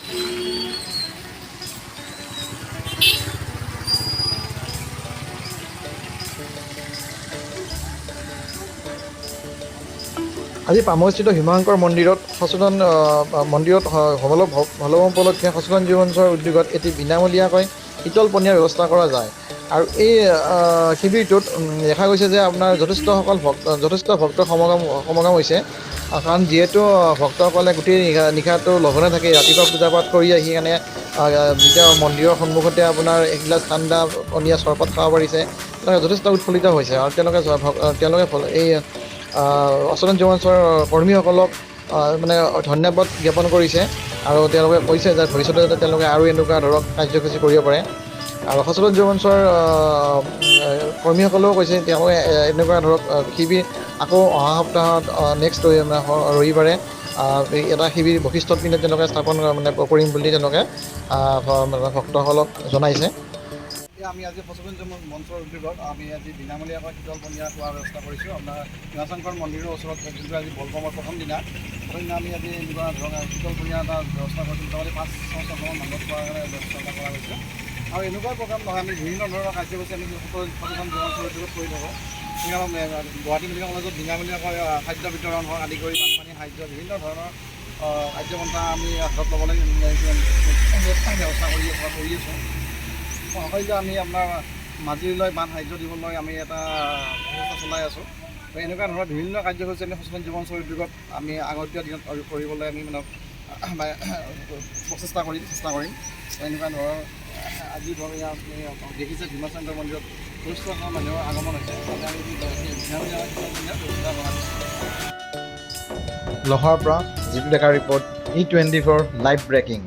আজি পামস্থিত হিমাংকৰ মন্দিৰত সচেতন মন্দিৰত ভালুকপুং উপলক্ষে সচেতন জীৱ মঞ্চৰ উদ্যোগত এটি বিনামূলীয়াকৈ শীতল পনীয়াৰ ব্যৱস্থা কৰা যায়। আৰু এই শিবিৰটোত দেখা গৈছে যে আপোনাৰ যথেষ্ট ভক্তৰ সমাগম হৈছে। কাৰণ যিহেতু ভক্তসকলে গোটেই নিশাটো লঘোণে থাকে, ৰাতিপুৱা পূজা পাঠ কৰি আহি কেনে যেতিয়া মন্দিৰৰ সন্মুখতে আপোনাৰ এগিলাচ ঠাণ্ডা পনীয়া চৰবত খাব পাৰিছে, তেওঁলোকে যথেষ্ট উৎফুল্লিত হৈছে। আৰু তেওঁলোকে এই সচেতন জীৱ মঞ্চৰ কৰ্মীসকলক মানে ধন্যবাদ জ্ঞাপন কৰিছে। আৰু তেওঁলোকে কৈছে যে ভৱিষ্যতে যাতে তেওঁলোকে আৰু এনেকুৱা ধৰক কাৰ্যসূচী কৰিব পাৰে। আৰু সচেতন জীৱ মঞ্চৰ কৰ্মীসকলেও কৈছে তেওঁলোকে এনেকুৱা ধৰক শিবিৰ আকৌ অহা সপ্তাহত নেক্সট ৰবিবাৰে এটা শিবিৰ বশিষ্ঠত পিনে তেওঁলোকে স্থাপন কৰিম বুলি তেওঁলোকে ভক্তসকলক জনাইছে। আমি আজি সচেতন জীৱ মঞ্চৰ উদ্যোগত আমি আজি বিনামূলীয়াকৈ শীতল পনীয়া খোৱাৰ ব্যৱস্থা কৰিছোঁ। আপোনাৰ হিমাশংকৰ মন্দিৰৰ ওচৰত যোনটো আজি বলবমৰ প্ৰথম দিনা আমি আজি এনেকুৱা ধৰণৰ শীতল পনীয়া এটা ব্যৱস্থা কৰিছোঁ। মোটামুটি 500-600মান মানুহ খোৱাৰ কাৰণে ব্যৱস্থা কৰা হৈছে। আৰু এনেকুৱা প্ৰগ্ৰাম নহয়, আমি বিভিন্ন ধৰণৰ কাৰ্যসূচী আমি সচেতন জীৱ মঞ্চৰ উদ্যোগত কৰি থাকোঁ। গুৱাহাটী মেডিকেল কলেজত বিনামূলীয়াকৈ খাদ্য বিতৰণ হওক আদি কৰি বানপানী সাহায্য বিভিন্ন ধৰণৰ কাৰ্যপন্থা আমি হাতত ল'বলৈ ব্যৱস্থা কৰি আছোঁ। যে আমি আপোনাৰ মাজুলীলৈ বান সাহায্য দিবলৈ আমি এটা ব্যৱস্থা চলাই আছোঁ। এনেকুৱা ধৰণৰ বিভিন্ন কাৰ্যসূচী আমি সচেতন জীৱ মঞ্চৰ উদ্যোগত আমি আগন্তুক দিনত কৰিবলৈ আমি চেষ্টা কৰিম। এনেকুৱা ধৰণৰ আজি ধৰক আপুনি দেখিছে ভীমাশংকৰ মন্দিৰত যথেষ্ট মানুহৰ আগমন হৈছে। লহৰ পৰা জিতু ডেকাৰ ৰিপৰ্ট E24 লাইভ ব্ৰেকিং।